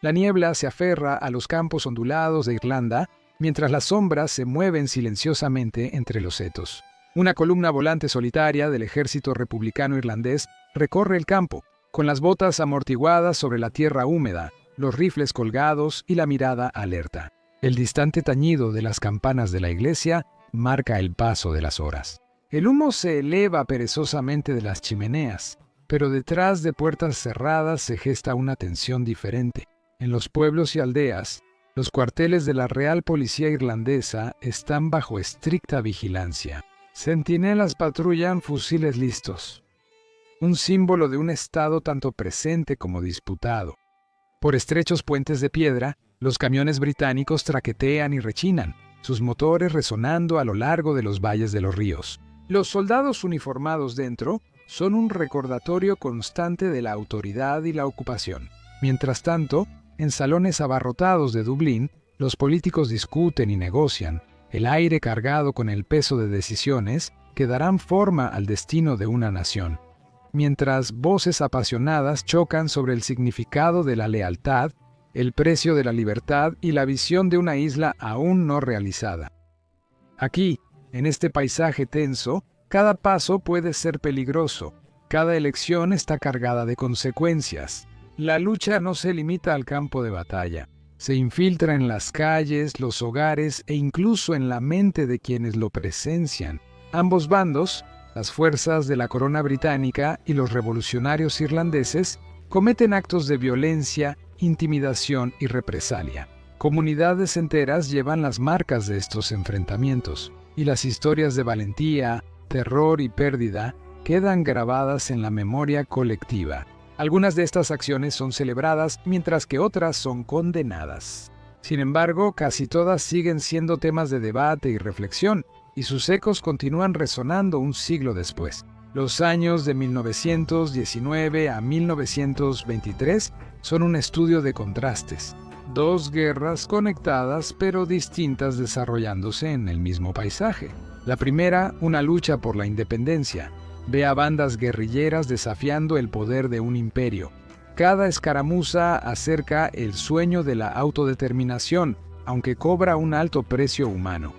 La niebla se aferra a los campos ondulados de Irlanda, mientras las sombras se mueven silenciosamente entre los setos. Una columna volante solitaria del ejército republicano irlandés recorre el campo, con las botas amortiguadas sobre la tierra húmeda, los rifles colgados y la mirada alerta. El distante tañido de las campanas de la iglesia marca el paso de las horas. El humo se eleva perezosamente de las chimeneas, pero detrás de puertas cerradas se gesta una tensión diferente. En los pueblos y aldeas, los cuarteles de la Real Policía Irlandesa están bajo estricta vigilancia. Centinelas patrullan fusiles listos, un símbolo de un estado tanto presente como disputado. Por estrechos puentes de piedra, los camiones británicos traquetean y rechinan, sus motores resonando a lo largo de los valles de los ríos. Los soldados uniformados dentro son un recordatorio constante de la autoridad y la ocupación. Mientras tanto, en salones abarrotados de Dublín, los políticos discuten y negocian, el aire cargado con el peso de decisiones que darán forma al destino de una nación. Mientras voces apasionadas chocan sobre el significado de la lealtad, el precio de la libertad y la visión de una isla aún no realizada. Aquí, en este paisaje tenso, cada paso puede ser peligroso, cada elección está cargada de consecuencias. La lucha no se limita al campo de batalla, se infiltra en las calles, los hogares e incluso en la mente de quienes lo presencian. Ambos bandos, las fuerzas de la corona británica y los revolucionarios irlandeses, cometen actos de violencia, intimidación y represalia. Comunidades enteras llevan las marcas de estos enfrentamientos, y las historias de valentía, terror y pérdida quedan grabadas en la memoria colectiva. Algunas de estas acciones son celebradas, mientras que otras son condenadas. Sin embargo, casi todas siguen siendo temas de debate y reflexión, y sus ecos continúan resonando un siglo después. Los años de 1919 a 1923 son un estudio de contrastes. Dos guerras conectadas pero distintas desarrollándose en el mismo paisaje. La primera, una lucha por la independencia. Ve a bandas guerrilleras desafiando el poder de un imperio. Cada escaramuza acerca el sueño de la autodeterminación, aunque cobra un alto precio humano.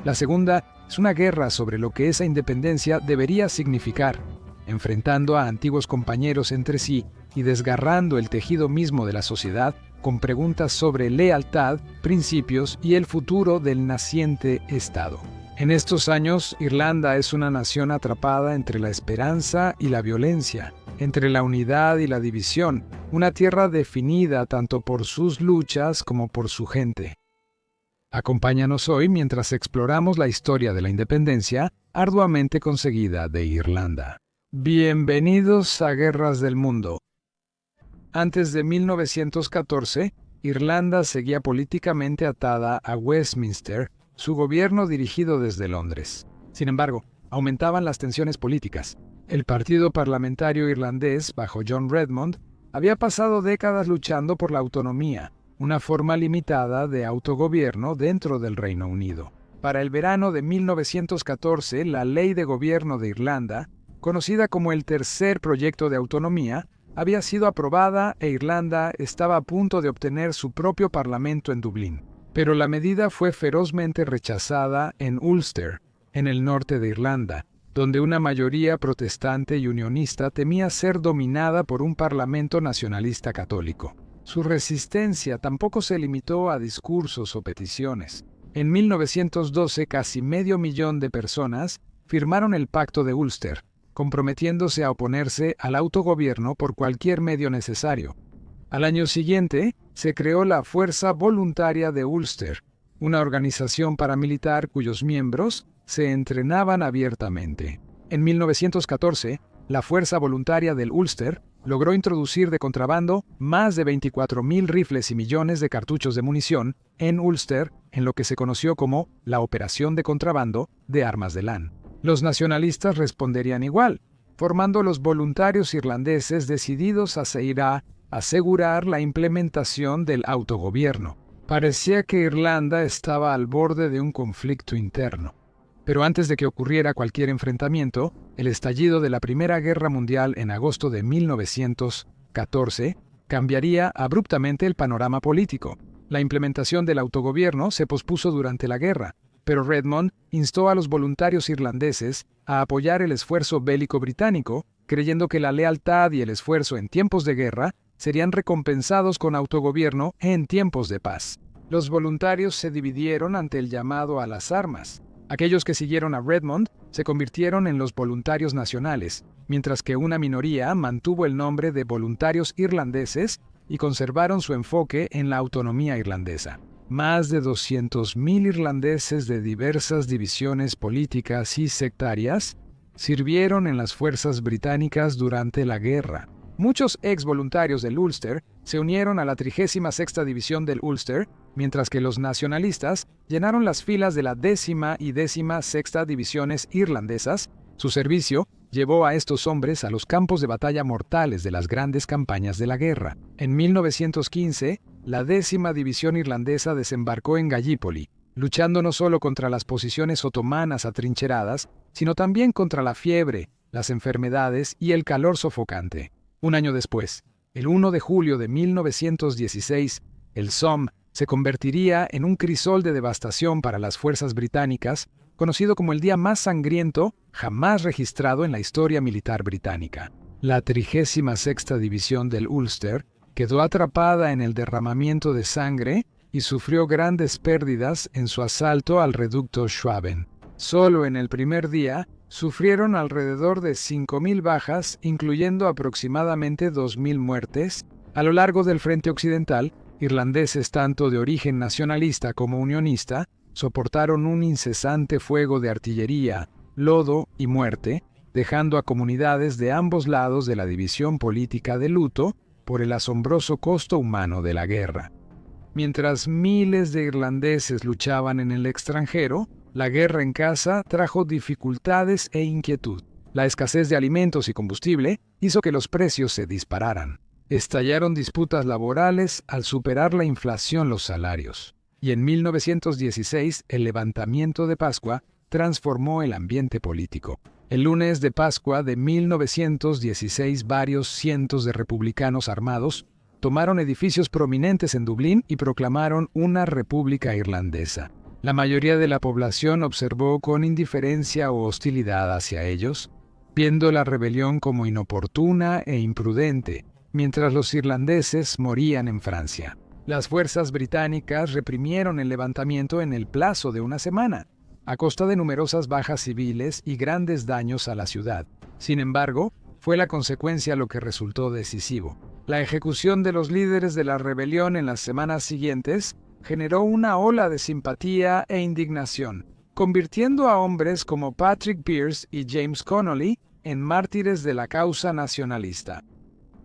La segunda es una guerra sobre lo que esa independencia debería significar, enfrentando a antiguos compañeros entre sí y desgarrando el tejido mismo de la sociedad con preguntas sobre lealtad, principios y el futuro del naciente Estado. En estos años, Irlanda es una nación atrapada entre la esperanza y la violencia, entre la unidad y la división, una tierra definida tanto por sus luchas como por su gente. Acompáñanos hoy mientras exploramos la historia de la independencia arduamente conseguida de Irlanda. Bienvenidos a Guerras del Mundo. Antes de 1914, Irlanda seguía políticamente atada a Westminster, su gobierno dirigido desde Londres. Sin embargo, aumentaban las tensiones políticas. El partido parlamentario irlandés, bajo John Redmond, había pasado décadas luchando por la autonomía, una forma limitada de autogobierno dentro del Reino Unido. Para el verano de 1914, la Ley de Gobierno de Irlanda, conocida como el Tercer Proyecto de Autonomía, había sido aprobada e Irlanda estaba a punto de obtener su propio parlamento en Dublín. Pero la medida fue ferozmente rechazada en Ulster, en el norte de Irlanda, donde una mayoría protestante y unionista temía ser dominada por un parlamento nacionalista católico. Su resistencia tampoco se limitó a discursos o peticiones. En 1912, casi 500,000 de personas firmaron el Pacto de Ulster, comprometiéndose a oponerse al autogobierno por cualquier medio necesario. Al año siguiente, se creó la Fuerza Voluntaria de Ulster, una organización paramilitar cuyos miembros se entrenaban abiertamente. En 1914, la Fuerza Voluntaria del Ulster logró introducir de contrabando más de 24,000 rifles y millones de cartuchos de munición en Ulster, en lo que se conoció como la Operación de Contrabando de Armas de LAN. Los nacionalistas responderían igual, formando los voluntarios irlandeses decididos a asegurar la implementación del autogobierno. Parecía que Irlanda estaba al borde de un conflicto interno. Pero antes de que ocurriera cualquier enfrentamiento, el estallido de la Primera Guerra Mundial en agosto de 1914 cambiaría abruptamente el panorama político. La implementación del autogobierno se pospuso durante la guerra, pero Redmond instó a los voluntarios irlandeses a apoyar el esfuerzo bélico británico, creyendo que la lealtad y el esfuerzo en tiempos de guerra serían recompensados con autogobierno en tiempos de paz. Los voluntarios se dividieron ante el llamado a las armas. Aquellos que siguieron a Redmond se convirtieron en los voluntarios nacionales, mientras que una minoría mantuvo el nombre de voluntarios irlandeses y conservaron su enfoque en la autonomía irlandesa. Más de 200.000 irlandeses de diversas divisiones políticas y sectarias sirvieron en las fuerzas británicas durante la guerra. Muchos ex voluntarios del Ulster se unieron a la 36ª División del Ulster, mientras que los nacionalistas llenaron las filas de la 10ª y 16ª Divisiones irlandesas. Su servicio llevó a estos hombres a los campos de batalla mortales de las grandes campañas de la guerra. En 1915, la 10ª División irlandesa desembarcó en Gallipoli, luchando no solo contra las posiciones otomanas atrincheradas, sino también contra la fiebre, las enfermedades y el calor sofocante. Un año después, el 1 de julio de 1916, el Somme se convertiría en un crisol de devastación para las fuerzas británicas, conocido como el día más sangriento jamás registrado en la historia militar británica. La 36ª División del Ulster quedó atrapada en el derramamiento de sangre y sufrió grandes pérdidas en su asalto al reducto Schwaben. Solo en el primer día sufrieron alrededor de 5.000 bajas, incluyendo aproximadamente 2.000 muertes. A lo largo del frente occidental, irlandeses tanto de origen nacionalista como unionista soportaron un incesante fuego de artillería, lodo y muerte, dejando a comunidades de ambos lados de la división política de luto por el asombroso costo humano de la guerra. Mientras miles de irlandeses luchaban en el extranjero, la guerra en casa trajo dificultades e inquietud. La escasez de alimentos y combustible hizo que los precios se dispararan. Estallaron disputas laborales al superar la inflación los salarios. Y en 1916, el levantamiento de Pascua transformó el ambiente político. El lunes de Pascua de 1916, varios cientos de republicanos armados tomaron edificios prominentes en Dublín y proclamaron una república irlandesa. La mayoría de la población observó con indiferencia o hostilidad hacia ellos, viendo la rebelión como inoportuna e imprudente, mientras los irlandeses morían en Francia. Las fuerzas británicas reprimieron el levantamiento en el plazo de una semana, a costa de numerosas bajas civiles y grandes daños a la ciudad. Sin embargo, fue la consecuencia lo que resultó decisivo. La ejecución de los líderes de la rebelión en las semanas siguientes generó una ola de simpatía e indignación, convirtiendo a hombres como Patrick Pearse y James Connolly en mártires de la causa nacionalista.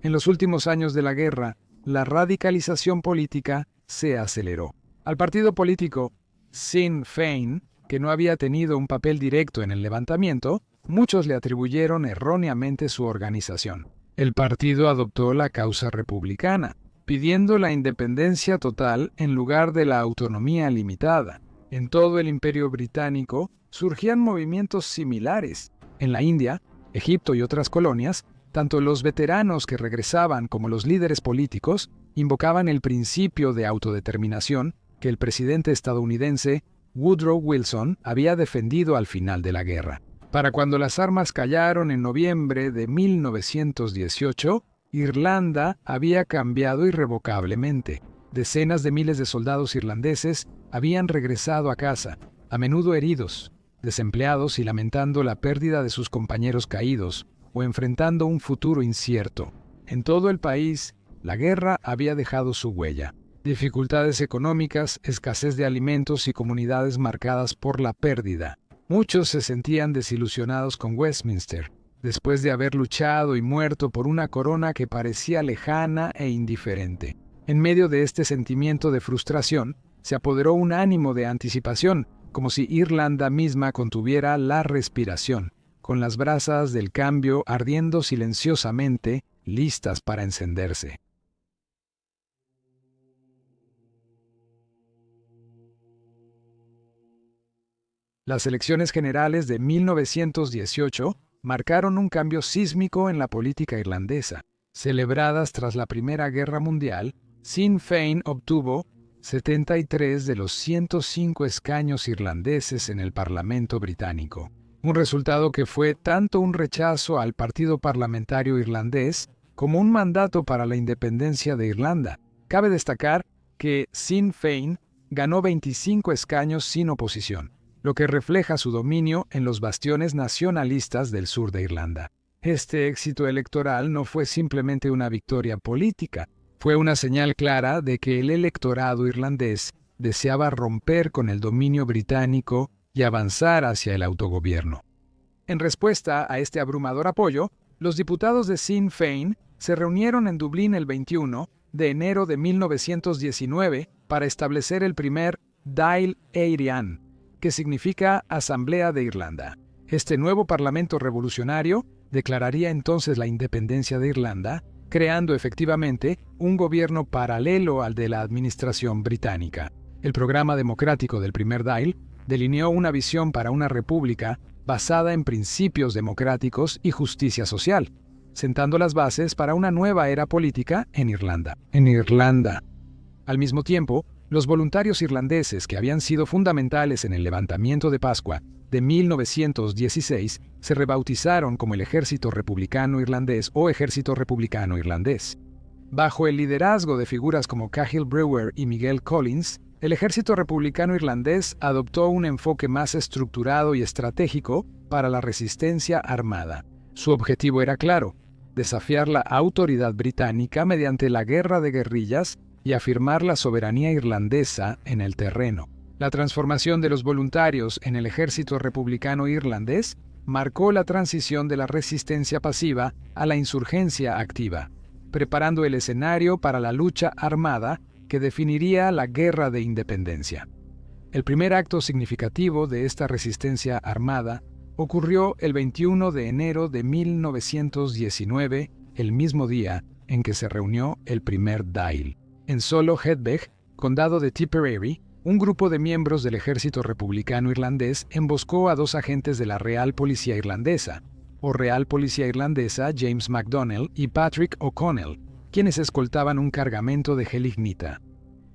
En los últimos años de la guerra, la radicalización política se aceleró. Al partido político Sinn Féin, que no había tenido un papel directo en el levantamiento, muchos le atribuyeron erróneamente su organización. El partido adoptó la causa republicana, pidiendo la independencia total en lugar de la autonomía limitada. En todo el Imperio Británico surgían movimientos similares. En la India, Egipto y otras colonias, tanto los veteranos que regresaban como los líderes políticos invocaban el principio de autodeterminación que el presidente estadounidense Woodrow Wilson había defendido al final de la guerra. Para cuando las armas callaron en noviembre de 1918, Irlanda había cambiado irrevocablemente. Decenas de miles de soldados irlandeses habían regresado a casa, a menudo heridos, desempleados y lamentando la pérdida de sus compañeros caídos o enfrentando un futuro incierto. En todo el país, la guerra había dejado su huella. Dificultades económicas, escasez de alimentos y comunidades marcadas por la pérdida. Muchos se sentían desilusionados con Westminster, después de haber luchado y muerto por una corona que parecía lejana e indiferente. En medio de este sentimiento de frustración, se apoderó un ánimo de anticipación, como si Irlanda misma contuviera la respiración, con las brasas del cambio ardiendo silenciosamente, listas para encenderse. Las elecciones generales de 1918 marcaron un cambio sísmico en la política irlandesa. celebradas tras la Primera Guerra Mundial, Sinn Féin obtuvo 73 de los 105 escaños irlandeses en el Parlamento británico, un resultado que fue tanto un rechazo al Partido Parlamentario Irlandés como un mandato para la independencia de Irlanda. Cabe destacar que Sinn Féin ganó 25 escaños sin oposición, lo que refleja su dominio en los bastiones nacionalistas del sur de Irlanda. Este éxito electoral no fue simplemente una victoria política, fue una señal clara de que el electorado irlandés deseaba romper con el dominio británico y avanzar hacia el autogobierno. En respuesta a este abrumador apoyo, los diputados de Sinn Féin se reunieron en Dublín el 21 de enero de 1919 para establecer el primer Dáil Éireann, que significa Asamblea de Irlanda. Este nuevo parlamento revolucionario declararía entonces la independencia de Irlanda, creando efectivamente un gobierno paralelo al de la administración británica. El programa democrático del primer Dáil delineó una visión para una república basada en principios democráticos y justicia social, sentando las bases para una nueva era política en Irlanda. Al mismo tiempo, los voluntarios irlandeses que habían sido fundamentales en el levantamiento de Pascua de 1916 se rebautizaron como el Ejército Republicano Irlandés o Ejército Republicano Irlandés. Bajo el liderazgo de figuras como Cathal Brewer y Miguel Collins, el Ejército Republicano Irlandés adoptó un enfoque más estructurado y estratégico para la resistencia armada. Su objetivo era claro: desafiar la autoridad británica mediante la guerra de guerrillas y afirmar la soberanía irlandesa en el terreno. La transformación de los voluntarios en el Ejército Republicano Irlandés marcó la transición de la resistencia pasiva a la insurgencia activa, preparando el escenario para la lucha armada que definiría la Guerra de Independencia. El primer acto significativo de esta resistencia armada ocurrió el 21 de enero de 1919, el mismo día en que se reunió el primer Dáil. En Solo Hedbeg, condado de Tipperary, un grupo de miembros del Ejército Republicano Irlandés emboscó a 2 agentes de la Real Policía Irlandesa, o Real Policía Irlandesa James MacDonnell y Patrick O'Connell, quienes escoltaban un cargamento de gelignita.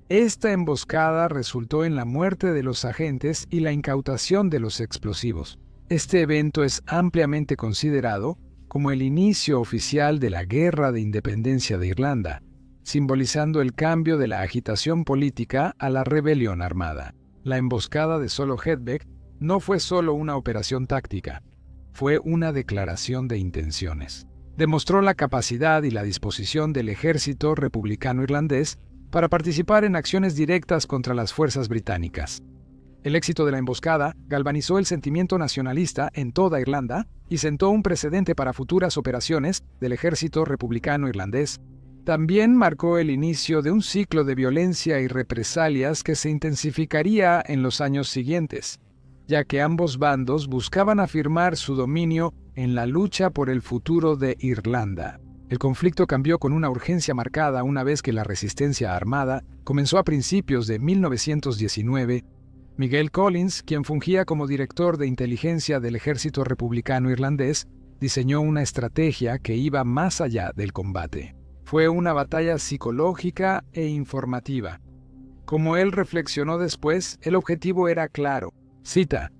Esta emboscada resultó en la muerte de los agentes y la incautación de los explosivos. Este evento es ampliamente considerado como el inicio oficial de la Guerra de Independencia de Irlanda, simbolizando el cambio de la agitación política a la rebelión armada. La emboscada de Solo Hedbeg no fue solo una operación táctica, fue una declaración de intenciones. Demostró la capacidad y la disposición del ejército republicano irlandés para participar en acciones directas contra las fuerzas británicas. El éxito de la emboscada galvanizó el sentimiento nacionalista en toda Irlanda y sentó un precedente para futuras operaciones del ejército republicano irlandés. También marcó el inicio de un ciclo de violencia y represalias que se intensificaría en los años siguientes, ya que ambos bandos buscaban afirmar su dominio en la lucha por el futuro de Irlanda. El conflicto cambió con una urgencia marcada una vez que la resistencia armada comenzó a principios de 1919. Miguel Collins, quien fungía como director de inteligencia del Ejército Republicano Irlandés, diseñó una estrategia que iba más allá del combate. Fue una batalla psicológica e informativa. Como él reflexionó después, el objetivo era claro. Cita: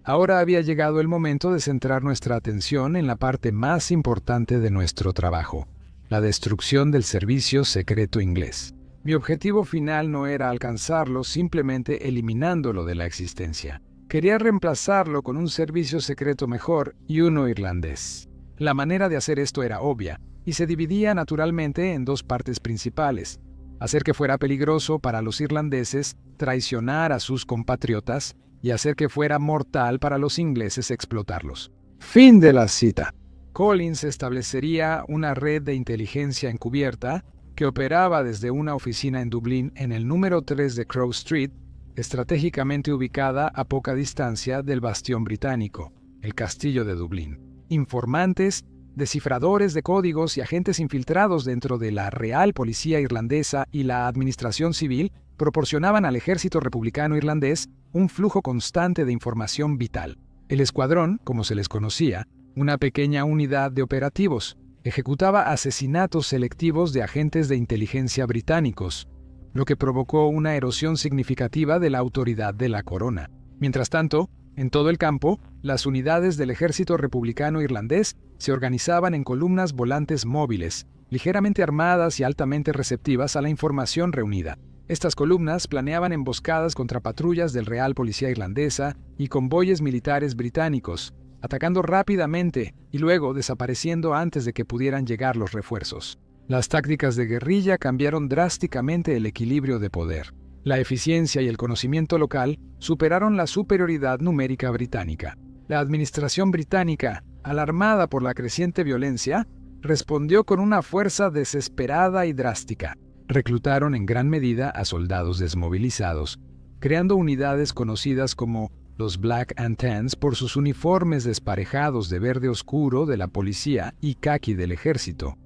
"Ahora había llegado el momento de centrar nuestra atención en la parte más importante de nuestro trabajo, la destrucción del servicio secreto inglés. Mi objetivo final no era alcanzarlo simplemente eliminándolo de la existencia. Quería reemplazarlo con un servicio secreto mejor y uno irlandés. La manera de hacer esto era obvia, y se dividía naturalmente en 2 partes principales: hacer que fuera peligroso para los irlandeses traicionar a sus compatriotas y hacer que fuera mortal para los ingleses explotarlos". Fin de la cita. Collins establecería una red de inteligencia encubierta que operaba desde una oficina en Dublín en el número 3 de Crow Street, estratégicamente ubicada a poca distancia del bastión británico, el Castillo de Dublín. Informantes, descifradores de códigos y agentes infiltrados dentro de la Real Policía Irlandesa y la Administración Civil proporcionaban al Ejército Republicano Irlandés un flujo constante de información vital. El escuadrón, como se les conocía, una pequeña unidad de operativos, ejecutaba asesinatos selectivos de agentes de inteligencia británicos, lo que provocó una erosión significativa de la autoridad de la corona. Mientras tanto, en todo el campo, las unidades del ejército republicano irlandés se organizaban en columnas volantes móviles, ligeramente armadas y altamente receptivas a la información reunida. Estas columnas planeaban emboscadas contra patrullas del Real Policía Irlandesa y convoyes militares británicos, atacando rápidamente y luego desapareciendo antes de que pudieran llegar los refuerzos. Las tácticas de guerrilla cambiaron drásticamente el equilibrio de poder. La eficiencia y el conocimiento local superaron la superioridad numérica británica. La administración británica, alarmada por la creciente violencia, respondió con una fuerza desesperada y drástica. Reclutaron en gran medida a soldados desmovilizados, creando unidades conocidas como los Black and Tans por sus uniformes desparejados de verde oscuro de la policía y caqui del ejército.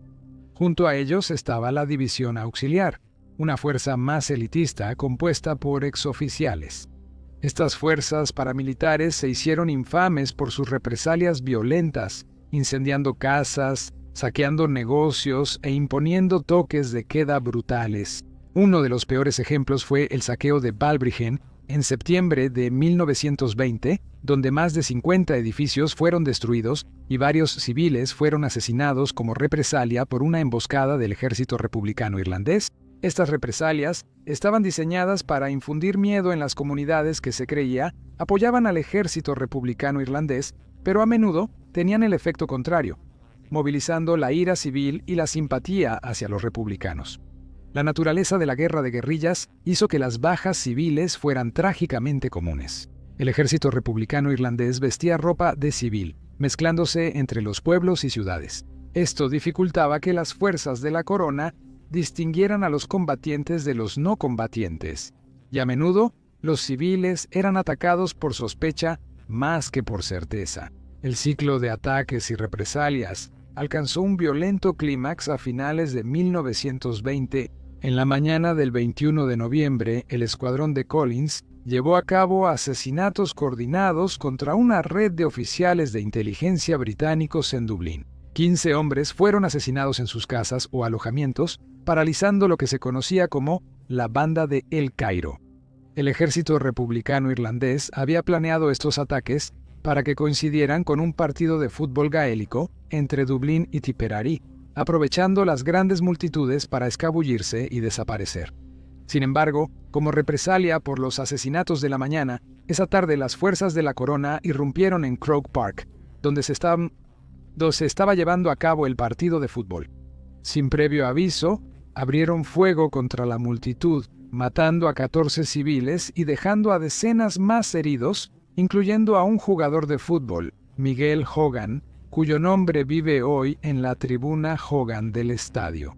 Junto a ellos estaba la División Auxiliar, una fuerza más elitista compuesta por exoficiales. Estas fuerzas paramilitares se hicieron infames por sus represalias violentas, incendiando casas, saqueando negocios e imponiendo toques de queda brutales. Uno de los peores ejemplos fue el saqueo de Balbriggen en septiembre de 1920, donde más de 50 edificios fueron destruidos y varios civiles fueron asesinados como represalia por una emboscada del ejército republicano irlandés. Estas represalias estaban diseñadas para infundir miedo en las comunidades que se creía apoyaban al ejército republicano irlandés, pero a menudo tenían el efecto contrario, movilizando la ira civil y la simpatía hacia los republicanos. La naturaleza de la guerra de guerrillas hizo que las bajas civiles fueran trágicamente comunes. El ejército republicano irlandés vestía ropa de civil, mezclándose entre los pueblos y ciudades. Esto dificultaba que las fuerzas de la corona distinguieran a los combatientes de los no combatientes, y a menudo los civiles eran atacados por sospecha más que por certeza. El ciclo de ataques y represalias alcanzó un violento clímax a finales de 1920. En la mañana del 21 de noviembre, el escuadrón de Collins llevó a cabo asesinatos coordinados contra una red de oficiales de inteligencia británicos en Dublín. 15 hombres fueron asesinados en sus casas o alojamientos, paralizando lo que se conocía como la Banda de El Cairo. El ejército republicano irlandés había planeado estos ataques para que coincidieran con un partido de fútbol gaélico entre Dublín y Tipperary, aprovechando las grandes multitudes para escabullirse y desaparecer. Sin embargo, como represalia por los asesinatos de la mañana, esa tarde las fuerzas de la corona irrumpieron en Croke Park, donde se estaba llevando a cabo el partido de fútbol. Sin previo aviso, abrieron fuego contra la multitud, matando a 14 civiles y dejando a decenas más heridos, incluyendo a un jugador de fútbol, Miguel Hogan, cuyo nombre vive hoy en la tribuna Hogan del estadio.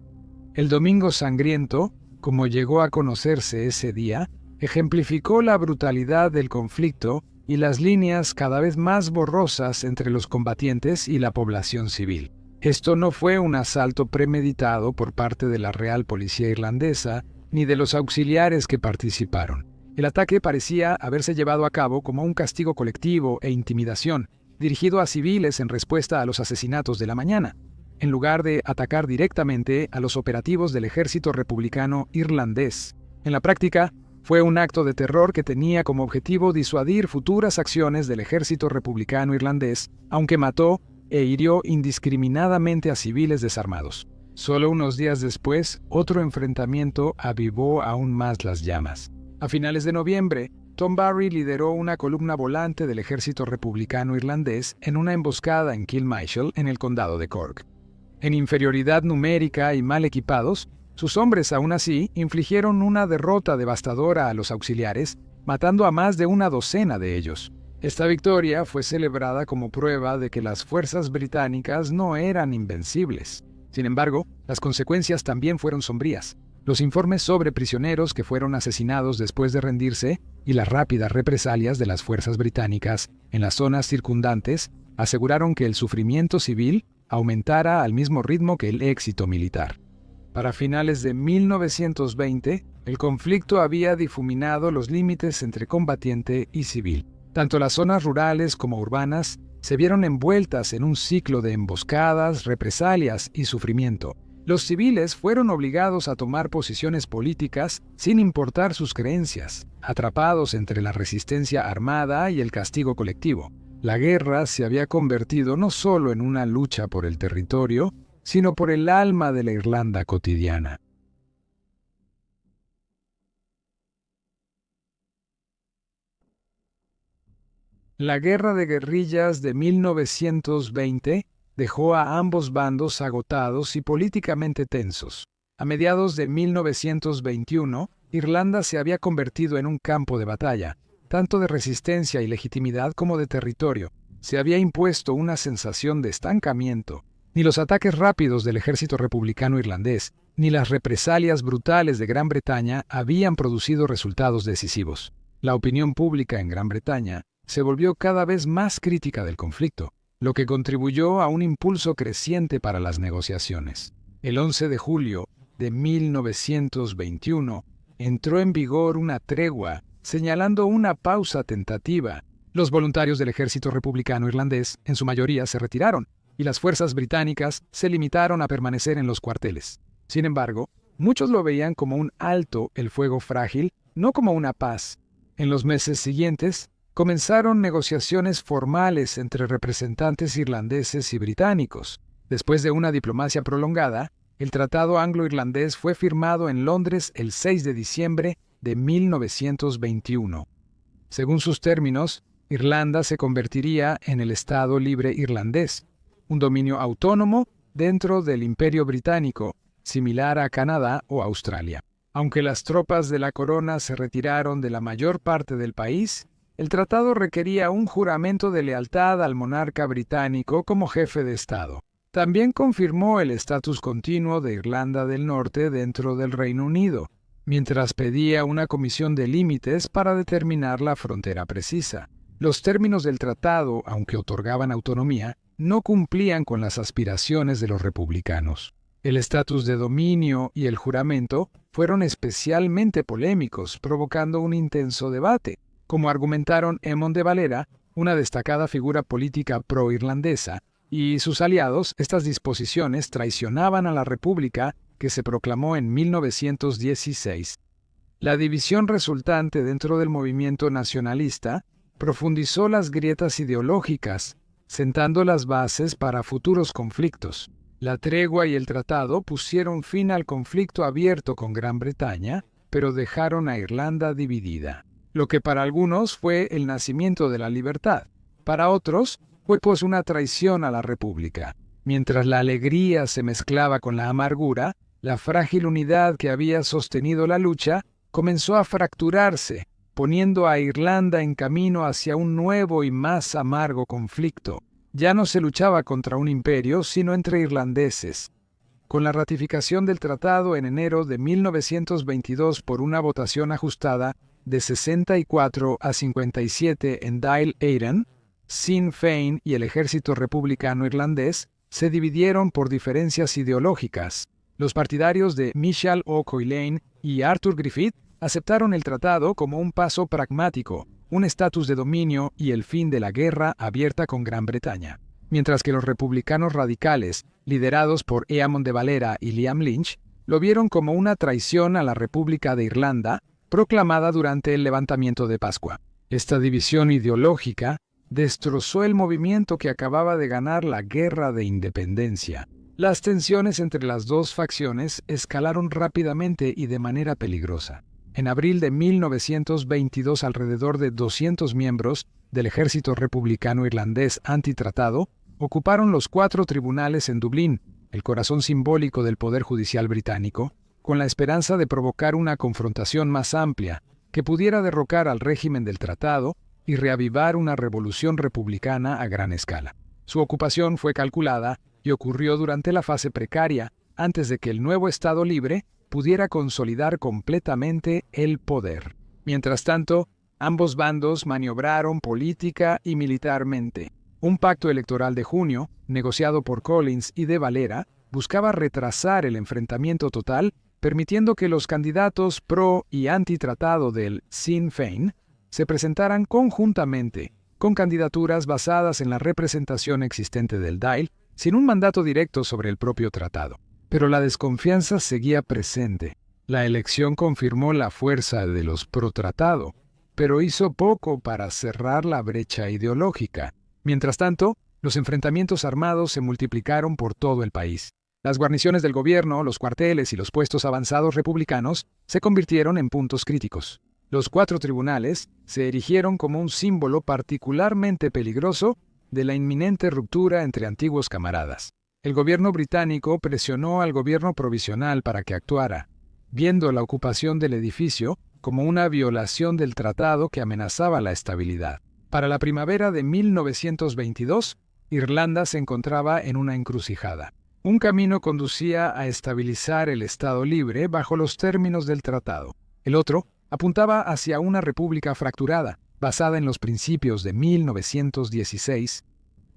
El Domingo Sangriento, como llegó a conocerse ese día, ejemplificó la brutalidad del conflicto y las líneas cada vez más borrosas entre los combatientes y la población civil. Esto no fue un asalto premeditado por parte de la Real Policía Irlandesa ni de los auxiliares que participaron. El ataque parecía haberse llevado a cabo como un castigo colectivo e intimidación, dirigido a civiles en respuesta a los asesinatos de la mañana, en lugar de atacar directamente a los operativos del ejército republicano irlandés. En la práctica, fue un acto de terror que tenía como objetivo disuadir futuras acciones del ejército republicano irlandés, aunque mató e hirió indiscriminadamente a civiles desarmados. Solo unos días después, otro enfrentamiento avivó aún más las llamas. A finales de noviembre, Tom Barry lideró una columna volante del ejército republicano irlandés en una emboscada en Kilmainshall, en el condado de Cork. En inferioridad numérica y mal equipados, sus hombres aún así infligieron una derrota devastadora a los auxiliares, matando a más de una docena de ellos. Esta victoria fue celebrada como prueba de que las fuerzas británicas no eran invencibles. Sin embargo, las consecuencias también fueron sombrías. Los informes sobre prisioneros que fueron asesinados después de rendirse y las rápidas represalias de las fuerzas británicas en las zonas circundantes aseguraron que el sufrimiento civil aumentara al mismo ritmo que el éxito militar. Para finales de 1920, el conflicto había difuminado los límites entre combatiente y civil. Tanto las zonas rurales como urbanas se vieron envueltas en un ciclo de emboscadas, represalias y sufrimiento. Los civiles fueron obligados a tomar posiciones políticas sin importar sus creencias, atrapados entre la resistencia armada y el castigo colectivo. La guerra se había convertido no solo en una lucha por el territorio, sino por el alma de la Irlanda cotidiana. La guerra de guerrillas de 1920 dejó a ambos bandos agotados y políticamente tensos. A mediados de 1921, Irlanda se había convertido en un campo de batalla, tanto de resistencia y legitimidad como de territorio. Se había impuesto una sensación de estancamiento. Ni los ataques rápidos del ejército republicano irlandés, ni las represalias brutales de Gran Bretaña habían producido resultados decisivos. La opinión pública en Gran Bretaña se volvió cada vez más crítica del conflicto, lo que contribuyó a un impulso creciente para las negociaciones. El 11 de julio de 1921 entró en vigor una tregua, señalando una pausa tentativa. Los voluntarios del ejército republicano irlandés, en su mayoría, se retiraron, y las fuerzas británicas se limitaron a permanecer en los cuarteles. Sin embargo, muchos lo veían como un alto el fuego frágil, no como una paz. En los meses siguientes, comenzaron negociaciones formales entre representantes irlandeses y británicos. Después de una diplomacia prolongada, el Tratado Anglo-Irlandés fue firmado en Londres el 6 de diciembre de 1921. Según sus términos, Irlanda se convertiría en el Estado Libre Irlandés, un dominio autónomo dentro del Imperio Británico, similar a Canadá o Australia. Aunque las tropas de la corona se retiraron de la mayor parte del país, el tratado requería un juramento de lealtad al monarca británico como jefe de Estado. También confirmó el estatus continuo de Irlanda del Norte dentro del Reino Unido, mientras pedía una comisión de límites para determinar la frontera precisa. Los términos del tratado, aunque otorgaban autonomía, no cumplían con las aspiraciones de los republicanos. El estatus de dominio y el juramento fueron especialmente polémicos, provocando un intenso debate. Como argumentaron Eamon de Valera, una destacada figura política pro-irlandesa, y sus aliados, estas disposiciones traicionaban a la República que se proclamó en 1916. La división resultante dentro del movimiento nacionalista profundizó las grietas ideológicas, sentando las bases para futuros conflictos. La tregua y el tratado pusieron fin al conflicto abierto con Gran Bretaña, pero dejaron a Irlanda dividida. Lo que para algunos fue el nacimiento de la libertad, para otros fue pues una traición a la República. Mientras la alegría se mezclaba con la amargura, la frágil unidad que había sostenido la lucha comenzó a fracturarse, poniendo a Irlanda en camino hacia un nuevo y más amargo conflicto. Ya no se luchaba contra un imperio, sino entre irlandeses. Con la ratificación del tratado en enero de 1922 por una votación ajustada de 64 a 57 en Dáil Éireann, Sinn Féin y el ejército republicano irlandés se dividieron por diferencias ideológicas. Los partidarios de Michal O'Coileán y Arthur Griffith aceptaron el tratado como un paso pragmático, un estatus de dominio y el fin de la guerra abierta con Gran Bretaña, mientras que los republicanos radicales, liderados por Eamon de Valera y Liam Lynch, lo vieron como una traición a la República de Irlanda, proclamada durante el levantamiento de Pascua. Esta división ideológica destrozó el movimiento que acababa de ganar la Guerra de Independencia. Las tensiones entre las dos facciones escalaron rápidamente y de manera peligrosa. En abril de 1922, alrededor de 200 miembros del ejército republicano irlandés antitratado ocuparon los 4 tribunales en Dublín, el corazón simbólico del poder judicial británico, con la esperanza de provocar una confrontación más amplia que pudiera derrocar al régimen del tratado y reavivar una revolución republicana a gran escala. Su ocupación fue calculada y ocurrió durante la fase precaria, antes de que el nuevo Estado libre pudiera consolidar completamente el poder. Mientras tanto, ambos bandos maniobraron política y militarmente. Un pacto electoral de junio, negociado por Collins y de Valera, buscaba retrasar el enfrentamiento total, permitiendo que los candidatos pro y antitratado del Sinn Féin se presentaran conjuntamente, con candidaturas basadas en la representación existente del Dáil, sin un mandato directo sobre el propio tratado. Pero la desconfianza seguía presente. La elección confirmó la fuerza de los pro-tratado, pero hizo poco para cerrar la brecha ideológica. Mientras tanto, los enfrentamientos armados se multiplicaron por todo el país. Las guarniciones del gobierno, los cuarteles y los puestos avanzados republicanos se convirtieron en puntos críticos. Los 4 tribunales se erigieron como un símbolo particularmente peligroso de la inminente ruptura entre antiguos camaradas. El gobierno británico presionó al gobierno provisional para que actuara, viendo la ocupación del edificio como una violación del tratado que amenazaba la estabilidad. Para la primavera de 1922, Irlanda se encontraba en una encrucijada. Un camino conducía a estabilizar el Estado libre bajo los términos del tratado. El otro apuntaba hacia una república fracturada, basada en los principios de 1916.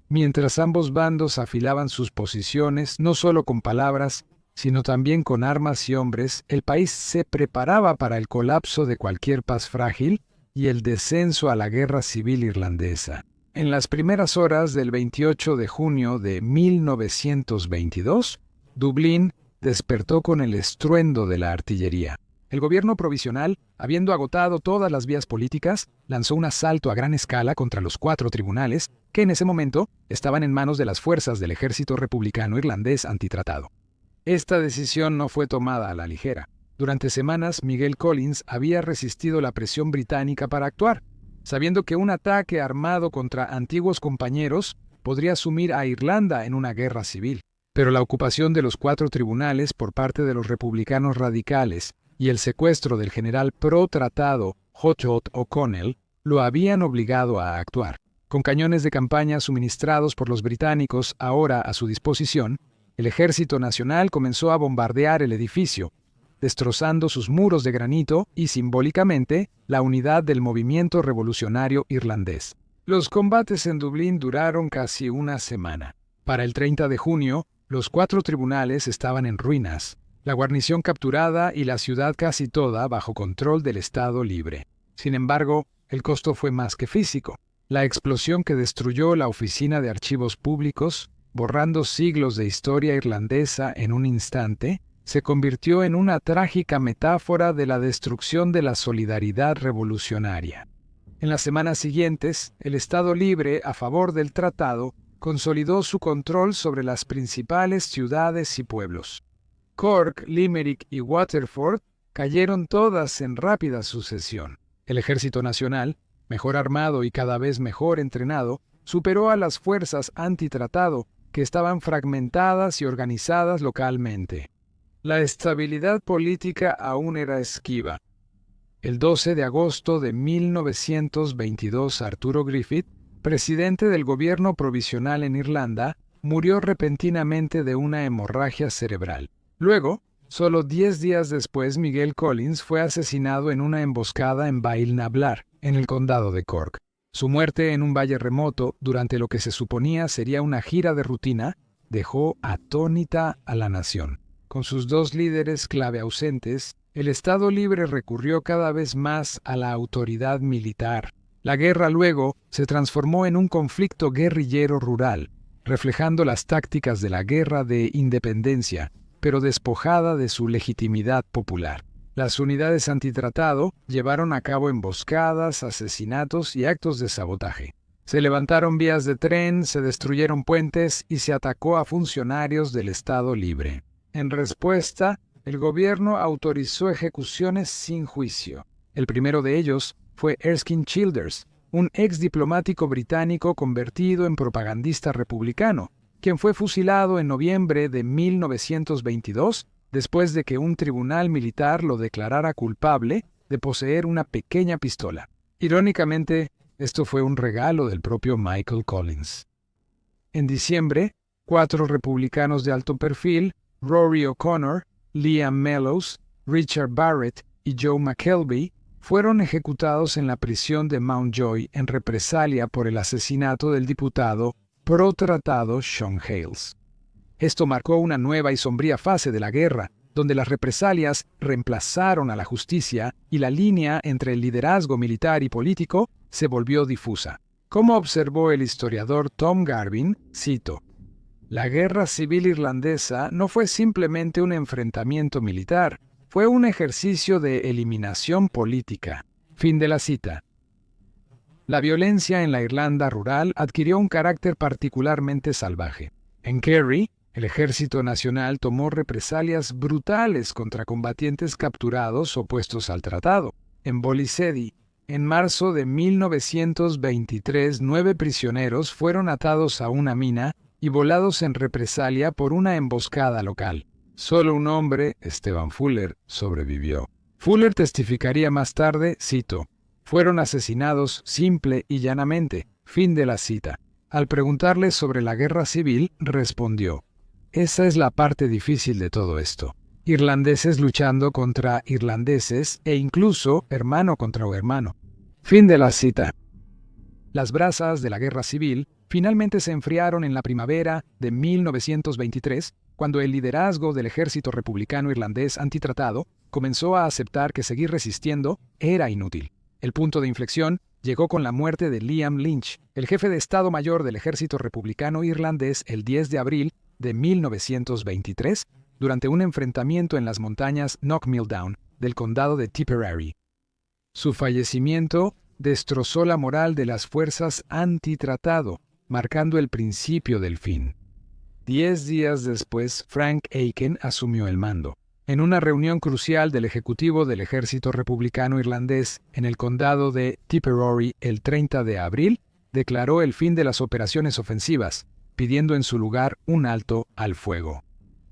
Mientras ambos bandos afilaban sus posiciones, no solo con palabras, sino también con armas y hombres, el país se preparaba para el colapso de cualquier paz frágil y el descenso a la guerra civil irlandesa. En las primeras horas del 28 de junio de 1922, Dublín despertó con el estruendo de la artillería. El gobierno provisional, habiendo agotado todas las vías políticas, lanzó un asalto a gran escala contra los 4 tribunales, que en ese momento estaban en manos de las fuerzas del ejército republicano irlandés antitratado. Esta decisión no fue tomada a la ligera. Durante semanas, Miguel Collins había resistido la presión británica para actuar, sabiendo que un ataque armado contra antiguos compañeros podría sumir a Irlanda en una guerra civil. Pero la ocupación de los 4 tribunales por parte de los republicanos radicales y el secuestro del general pro-tratado Hotchot O'Connell lo habían obligado a actuar. Con cañones de campaña suministrados por los británicos ahora a su disposición, el Ejército Nacional comenzó a bombardear el edificio, destrozando sus muros de granito y, simbólicamente, la unidad del movimiento revolucionario irlandés. Los combates en Dublín duraron casi una semana. Para el 30 de junio, los 4 tribunales estaban en ruinas, la guarnición capturada y la ciudad casi toda bajo control del Estado libre. Sin embargo, el costo fue más que físico. La explosión que destruyó la Oficina de Archivos Públicos, borrando siglos de historia irlandesa en un instante, se convirtió en una trágica metáfora de la destrucción de la solidaridad revolucionaria. En las semanas siguientes, el Estado libre, a favor del tratado, consolidó su control sobre las principales ciudades y pueblos. Cork, Limerick y Waterford cayeron todas en rápida sucesión. El Ejército Nacional, mejor armado y cada vez mejor entrenado, superó a las fuerzas antitratado, que estaban fragmentadas y organizadas localmente. La estabilidad política aún era esquiva. El 12 de agosto de 1922, Arturo Griffith, presidente del gobierno provisional en Irlanda, murió repentinamente de una hemorragia cerebral. Luego, solo 10 días después, Miguel Collins fue asesinado en una emboscada en Bailnablar, en el condado de Cork. Su muerte en un valle remoto, durante lo que se suponía sería una gira de rutina, dejó atónita a la nación. Con sus 2 líderes clave ausentes, el Estado libre recurrió cada vez más a la autoridad militar. La guerra luego se transformó en un conflicto guerrillero rural, reflejando las tácticas de la guerra de independencia, pero despojada de su legitimidad popular. Las unidades antitratado llevaron a cabo emboscadas, asesinatos y actos de sabotaje. Se levantaron vías de tren, se destruyeron puentes y se atacó a funcionarios del Estado libre. En respuesta, el gobierno autorizó ejecuciones sin juicio. El primero de ellos fue Erskine Childers, un ex diplomático británico convertido en propagandista republicano, quien fue fusilado en noviembre de 1922 después de que un tribunal militar lo declarara culpable de poseer una pequeña pistola. Irónicamente, esto fue un regalo del propio Michael Collins. En diciembre, 4 republicanos de alto perfil, Rory O'Connor, Liam Mellows, Richard Barrett y Joe McKelvey, fueron ejecutados en la prisión de Mountjoy en represalia por el asesinato del diputado pro-tratado Sean Hales. Esto marcó una nueva y sombría fase de la guerra, donde las represalias reemplazaron a la justicia y la línea entre el liderazgo militar y político se volvió difusa. Como observó el historiador Tom Garvin, cito: "La guerra civil irlandesa no fue simplemente un enfrentamiento militar, fue un ejercicio de eliminación política". Fin de la cita. La violencia en la Irlanda rural adquirió un carácter particularmente salvaje. En Kerry, el Ejército Nacional tomó represalias brutales contra combatientes capturados opuestos al tratado. En Bolicedi, en marzo de 1923, 9 prisioneros fueron atados a una mina y volados en represalia por una emboscada local. Solo un hombre, Stephen Fuller, sobrevivió. Fuller testificaría más tarde, cito: "Fueron asesinados simple y llanamente". Fin de la cita. Al preguntarle sobre la guerra civil, respondió: "Esa es la parte difícil de todo esto. Irlandeses luchando contra irlandeses e incluso hermano contra hermano". Fin de la cita. Las brasas de la guerra civil finalmente se enfriaron en la primavera de 1923, cuando el liderazgo del ejército republicano irlandés antitratado comenzó a aceptar que seguir resistiendo era inútil. El punto de inflexión llegó con la muerte de Liam Lynch, el jefe de Estado Mayor del ejército republicano irlandés, el 10 de abril de 1923, durante un enfrentamiento en las montañas Knockmildown del condado de Tipperary. Su fallecimiento destrozó la moral de las fuerzas antitratado, marcando el principio del fin. 10 días después, Frank Aiken asumió el mando. En una reunión crucial del Ejecutivo del Ejército Republicano Irlandés en el condado de Tipperary el 30 de abril, declaró el fin de las operaciones ofensivas, pidiendo en su lugar un alto al fuego.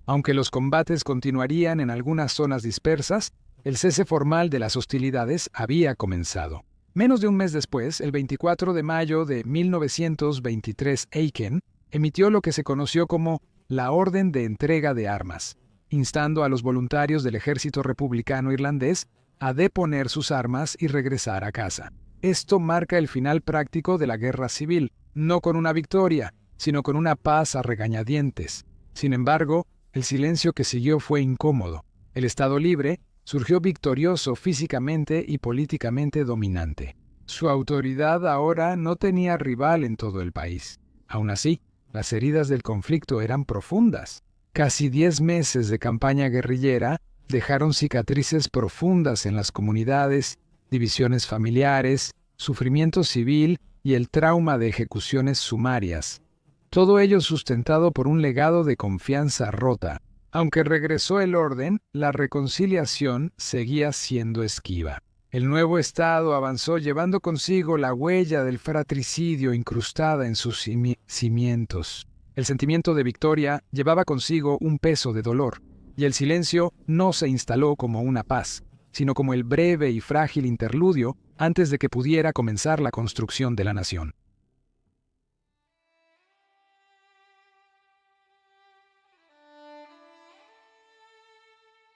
Aunque los combates continuarían en algunas zonas dispersas, el cese formal de las hostilidades había comenzado. Menos de un mes después, el 24 de mayo de 1923, Aiken emitió lo que se conoció como la Orden de Entrega de Armas, instando a los voluntarios del ejército republicano irlandés a deponer sus armas y regresar a casa. Esto marca el final práctico de la guerra civil, no con una victoria, sino con una paz a regañadientes. Sin embargo, el silencio que siguió fue incómodo. El Estado Libre surgió victorioso físicamente y políticamente dominante. Su autoridad ahora no tenía rival en todo el país. Aún así, las heridas del conflicto eran profundas. Casi 10 meses de campaña guerrillera dejaron cicatrices profundas en las comunidades, divisiones familiares, sufrimiento civil y el trauma de ejecuciones sumarias. Todo ello sustentado por un legado de confianza rota. Aunque regresó el orden, la reconciliación seguía siendo esquiva. El nuevo Estado avanzó llevando consigo la huella del fratricidio incrustada en sus cimientos. El sentimiento de victoria llevaba consigo un peso de dolor, y el silencio no se instaló como una paz, sino como el breve y frágil interludio antes de que pudiera comenzar la construcción de la nación.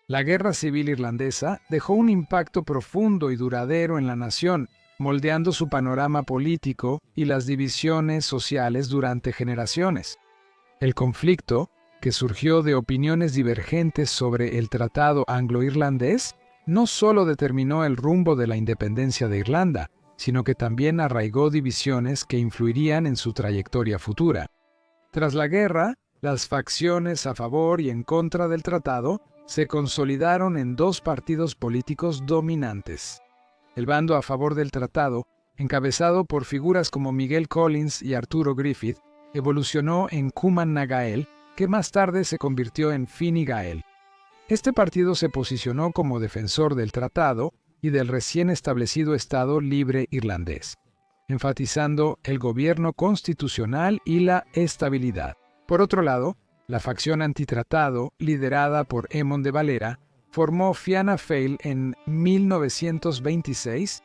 La Guerra Civil Irlandesa dejó un impacto profundo y duradero en la nación, moldeando su panorama político y las divisiones sociales durante generaciones. El conflicto, que surgió de opiniones divergentes sobre el Tratado Anglo-Irlandés, no solo determinó el rumbo de la independencia de Irlanda, sino que también arraigó divisiones que influirían en su trayectoria futura. Tras la guerra, las facciones a favor y en contra del tratado se consolidaron en 2 partidos políticos dominantes. El bando a favor del tratado, encabezado por figuras como Miguel Collins y Arturo Griffith, evolucionó en Cumann na Gael, que más tarde se convirtió en Fine Gael. Este partido se posicionó como defensor del tratado y del recién establecido Estado Libre Irlandés, enfatizando el gobierno constitucional y la estabilidad. Por otro lado, la facción antitratado, liderada por Émon de Valera, formó Fianna Fáil en 1926.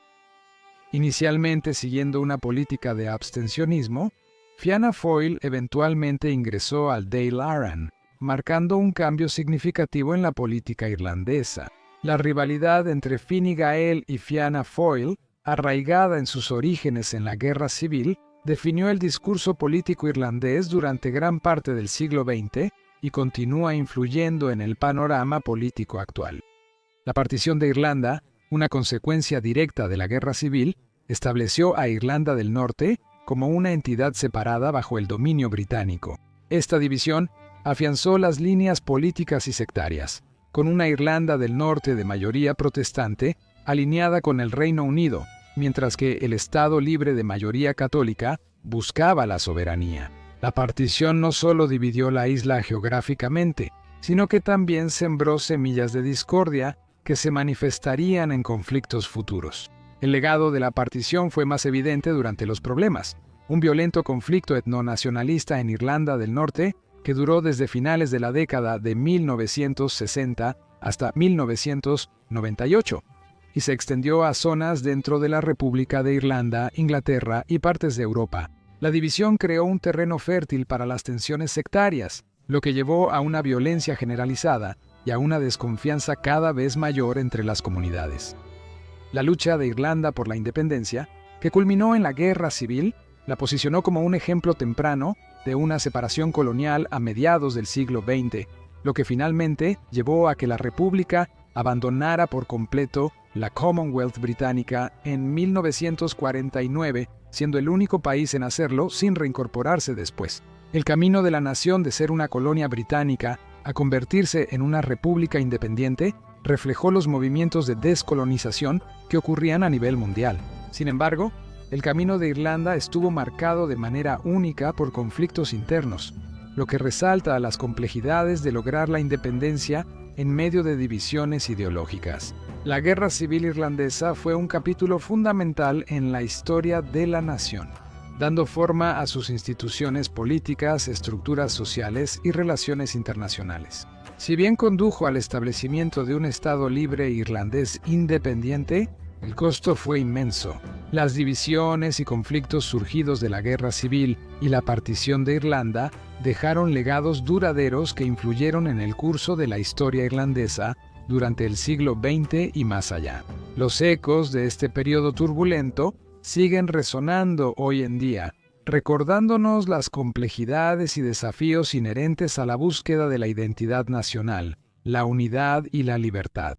Inicialmente siguiendo una política de abstencionismo, Fianna Fáil eventualmente ingresó al Dáil Éireann, marcando un cambio significativo en la política irlandesa. La rivalidad entre Fine Gael y Fianna Fáil, arraigada en sus orígenes en la Guerra Civil, definió el discurso político irlandés durante gran parte del siglo XX y continúa influyendo en el panorama político actual. La partición de Irlanda, una consecuencia directa de la Guerra Civil, estableció a Irlanda del Norte como una entidad separada bajo el dominio británico. Esta división afianzó las líneas políticas y sectarias, con una Irlanda del Norte de mayoría protestante alineada con el Reino Unido, mientras que el Estado libre de mayoría católica buscaba la soberanía. La partición no solo dividió la isla geográficamente, sino que también sembró semillas de discordia que se manifestarían en conflictos futuros. El legado de la partición fue más evidente durante los problemas, un violento conflicto etnonacionalista en Irlanda del Norte que duró desde finales de la década de 1960 hasta 1998 y se extendió a zonas dentro de la República de Irlanda, Inglaterra y partes de Europa. La división creó un terreno fértil para las tensiones sectarias, lo que llevó a una violencia generalizada y a una desconfianza cada vez mayor entre las comunidades. La lucha de Irlanda por la independencia, que culminó en la Guerra Civil, la posicionó como un ejemplo temprano de una separación colonial a mediados del siglo XX, lo que finalmente llevó a que la República abandonara por completo la Commonwealth británica en 1949, siendo el único país en hacerlo sin reincorporarse después. El camino de la nación de ser una colonia británica a convertirse en una república independiente reflejó los movimientos de descolonización que ocurrían a nivel mundial. Sin embargo, el camino de Irlanda estuvo marcado de manera única por conflictos internos, lo que resalta las complejidades de lograr la independencia en medio de divisiones ideológicas. La Guerra Civil Irlandesa fue un capítulo fundamental en la historia de la nación, dando forma a sus instituciones políticas, estructuras sociales y relaciones internacionales. Si bien condujo al establecimiento de un Estado libre irlandés independiente, el costo fue inmenso. Las divisiones y conflictos surgidos de la Guerra Civil y la partición de Irlanda dejaron legados duraderos que influyeron en el curso de la historia irlandesa durante el siglo XX y más allá. Los ecos de este periodo turbulento siguen resonando hoy en día, recordándonos las complejidades y desafíos inherentes a la búsqueda de la identidad nacional, la unidad y la libertad.